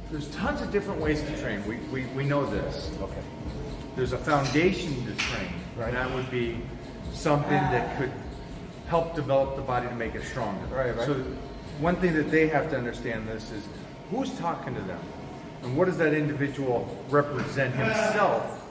There's tons of different ways to train. We know this. Okay. There's a foundation to train, Right. and that would be something that could help develop the body to make it stronger. Right. So one thing that they have to understand this is who's talking to them, and what does that individual represent himself?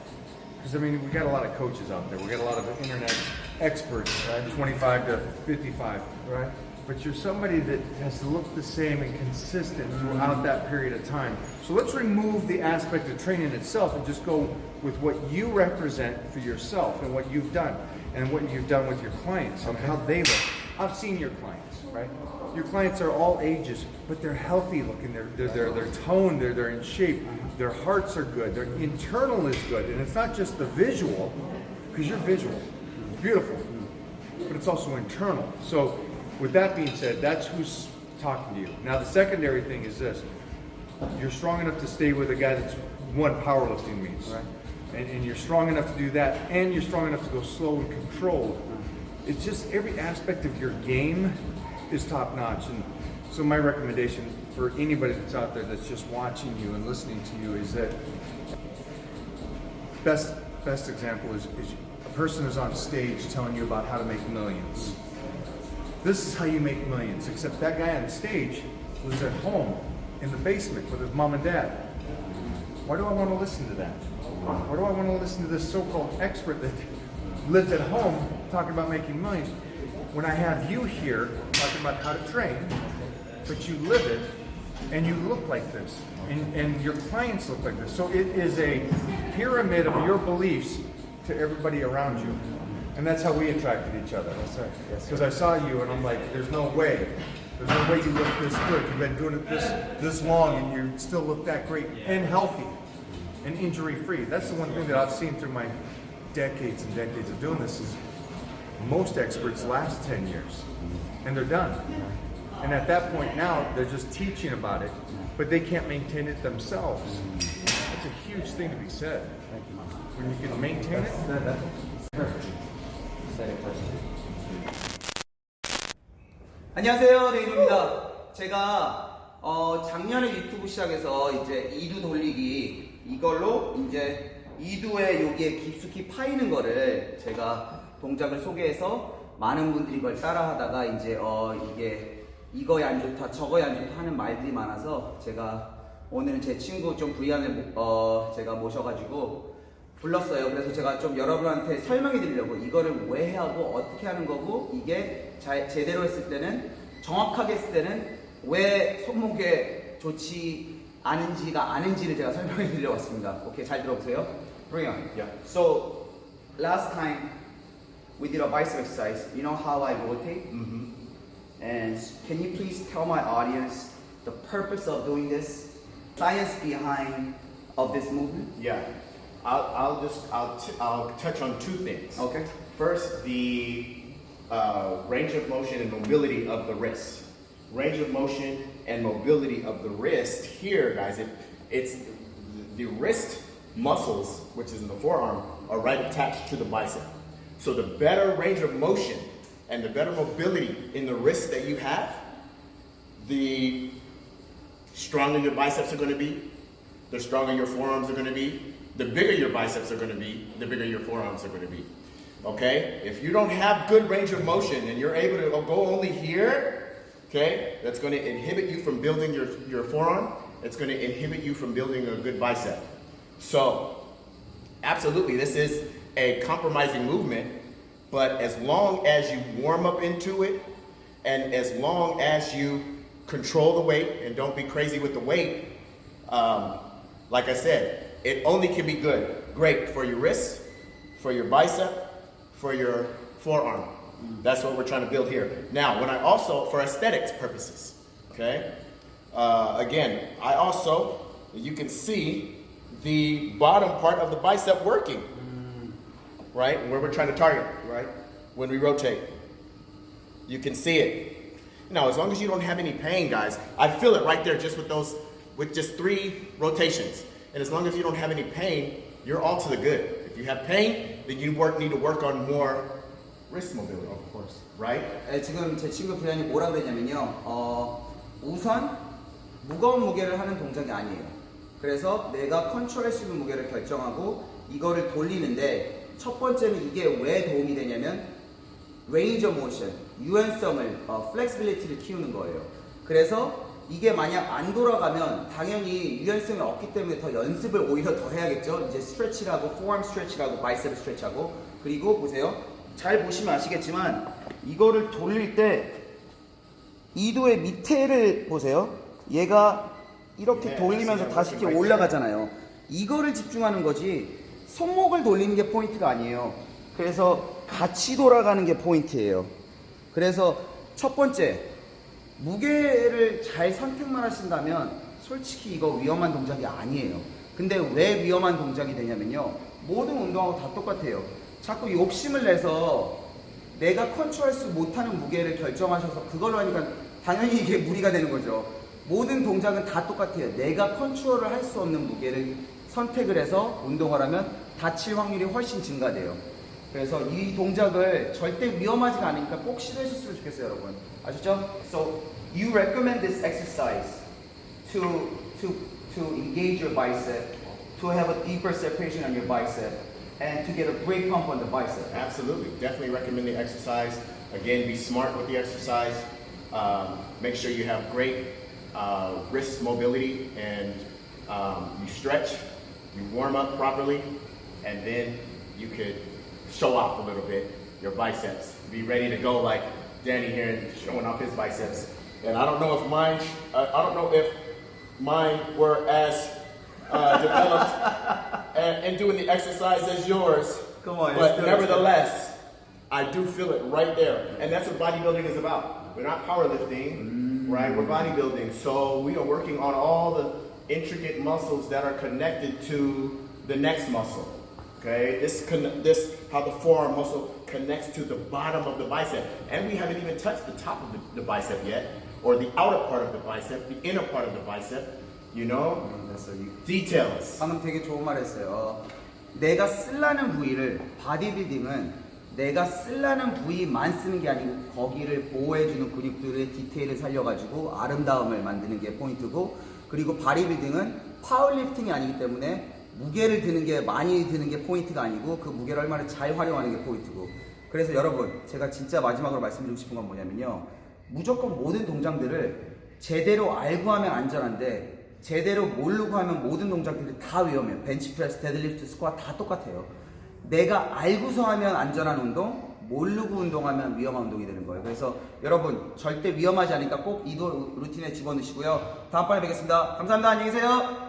Because I mean, we got a lot of coaches out there. We got a lot of internet experts, right? 25 to 55. Right. But you're somebody that has to look the same and consistent throughout that period of time. So let's remove the aspect of training itself and just go with what you represent for yourself and what you've done and what you've done with your clients and how they look. I've seen your clients, right? Your clients are all ages, but they're healthy looking. They're toned. They're in shape. Their hearts are good. Their internal is good, and it's not just the visual, because you're visual, it's beautiful, but it's also internal. So. With that being said, that's who's talking to you. Now the secondary thing is this. You're strong enough to stay with a guy that's won powerlifting meets. Right. And you're strong enough to do that, and you're strong enough to go slow and controlled. It's just every aspect of your game is top notch. And so my recommendation for anybody that's out there that's just watching you and listening to you is that best example is a person is on stage telling you about how to make millions. This is how you make millions, except that guy on stage was at home in the basement with his mom and dad. Why do I want to listen to that? Why do I want to listen to this so-called expert that lives at home talking about making millions when I have you here talking about how to train, but you live it and you look like this and your clients look like this. So it is a pyramid of your beliefs to everybody around you. And that's how we attracted each other. Yes, sir. Yes, sir. Because I saw you and I'm like, there's no way. There's no way you look this good. You've been doing it this long and you still look that great and healthy and injury free. That's the one thing that I've seen through my decades and decades of doing this is most experts last 10 years and they're done. And at that point now, they're just teaching about it, but they can't maintain it themselves. That's a huge thing to be said. Thank you, Mom. When you can maintain it, That's perfect. Said it perfectly. 안녕하세요, 데이입니다. 제가 작년에 유튜브 시작해서 이제 이두 돌리기 이걸로 이제 이두의 여기에 깊숙이 파이는 거를 제가 동작을 소개해서 많은 분들이 이걸 따라하다가 이제 이게 이거에 안 좋다, 저거에 안 좋다 하는 말들이 많아서 제가 오늘 제 친구 좀 브이안을 제가 모셔가지고 불렀어요. 그래서 제가 좀 여러분한테 설명해 드리려고 이거를 왜 하고 어떻게 하는 거고 이게 제대로 했을 때는 정확하게 했을 때는 왜 손목에 좋지 않은지가 아는지를 제가 설명해 드리려 왔습니다. 오케이, 잘 들어보세요. Bring on. Yeah. So last time we did a bicep exercise. You know how I rotate? Mm-hmm. And can you please tell my audience the purpose of doing this? Science behind of this movement? Yeah. I'll touch on two things. Okay. First, the range of motion and mobility of the wrist. Range of motion and mobility of the wrist here, guys, it's the wrist muscles, which is in the forearm, are right attached to the bicep. So the better range of motion and the better mobility in the wrist that you have, the stronger your biceps are going to be, the stronger your forearms are going to be, the bigger your biceps are going to be, the bigger your forearms are going to be. Okay? If you don't have good range of motion and you're able to go only here, okay, that's going to inhibit you from building your forearm. It's going to inhibit you from building a good bicep. So, absolutely, this is a compromising movement, but as long as you warm up into it and as long as you control the weight and don't be crazy with the weight, like I said, it only can be great for your wrists, for your bicep, for your forearm. That's what we're trying to build here. Now, when I also, for aesthetics purposes, okay? Again, I also, you can see the bottom part of the bicep working, right? Where we're trying to target, right? When we rotate. You can see it. Now, as long as you don't have any pain, guys, I feel it right there just with just 3 rotations. And as long as you don't have any pain, you're all to the good. If you have pain, then you need to work on more wrist mobility, of course, right? 지금 제 친구 브리안이 뭐라 그랬냐면요. 우선 무거운 무게를 하는 동작이 아니에요. 그래서 내가 컨트롤할 수 있는 무게를 결정하고 이거를 돌리는데 첫 번째는 이게 왜 도움이 되냐면 range of motion, 유연성을, flexibility를 키우는 거예요. 그래서 이게 만약 안 돌아가면 당연히 유연성이 없기 때문에 더 연습을 오히려 더 해야겠죠. 이제 스트레치라고, forearm 스트레치라고, 바이셉 스트레치하고. 그리고 보세요. 잘 보시면 아시겠지만 이거를 돌릴 때 이두의 밑에를 보세요. 얘가 이렇게 돌리면서 다시 이렇게 올라가잖아요. 이거를 집중하는 거지 손목을 돌리는 게 포인트가 아니에요. 그래서 같이 돌아가는 게 포인트예요. 그래서 첫 번째, 무게를 잘 선택만 하신다면 솔직히 이거 위험한 동작이 아니에요. 근데 왜 위험한 동작이 되냐면요, 모든 운동하고 다 똑같아요. 자꾸 욕심을 내서 내가 컨트롤할 수 못하는 무게를 결정하셔서 그걸로 하니까 당연히 이게 무리가 되는 거죠. 모든 동작은 다 똑같아요. 내가 컨트롤을 할 수 없는 무게를 선택을 해서 운동을 하면 다칠 확률이 훨씬 증가돼요. 그래서 이 동작을 절대 위험하지가 않으니까 꼭 시도해줬으면 좋겠어요, 여러분. 아시죠? So you recommend this exercise to engage your bicep, to have a deeper separation on your bicep, and to get a great pump on the bicep. Absolutely, definitely recommend the exercise. Again, be smart with the exercise. Make sure you have great wrist mobility and you stretch, you warm up properly, and then you could show off a little bit your biceps. Be ready to go like Danny here and showing off his biceps. And I don't know if mine were as developed and doing the exercise as yours. Come on, but nevertheless, I do feel it right there. And that's what bodybuilding is about. We're not powerlifting, right? We're bodybuilding. So we are working on all the intricate muscles that are connected to the next muscle. Okay, this how the forearm muscle connects to the bottom of the bicep, and we haven't even touched the top of the bicep yet, or the outer part of the bicep, the inner part of the bicep. You know, details. 방금 되게 좋은 말 했어요. 내가 쓰려는 부위를, 바디빌딩은 내가 쓰려는 부위만 쓰는 게 아니고 거기를 보호해주는 근육들의 디테일을 살려가지고 아름다움을 만드는 게 포인트고, 그리고 바디빌딩은 파워리프팅이 아니기 때문에 무게를 드는 게 많이 드는 게 포인트가 아니고 그 무게를 얼마나 잘 활용하는 게 포인트고. 그래서 여러분, 제가 진짜 마지막으로 말씀드리고 싶은 건 뭐냐면요, 무조건 모든 동작들을 제대로 알고 하면 안전한데 제대로 모르고 하면 모든 동작들이 다 위험해요. 벤치프레스, 데드리프트, 스쿼트 다 똑같아요. 내가 알고서 하면 안전한 운동, 모르고 운동하면 위험한 운동이 되는 거예요. 그래서 여러분, 절대 위험하지 않으니까 꼭 이 루틴에 집어넣으시고요. 다음번에 뵙겠습니다. 감사합니다. 안녕히 계세요.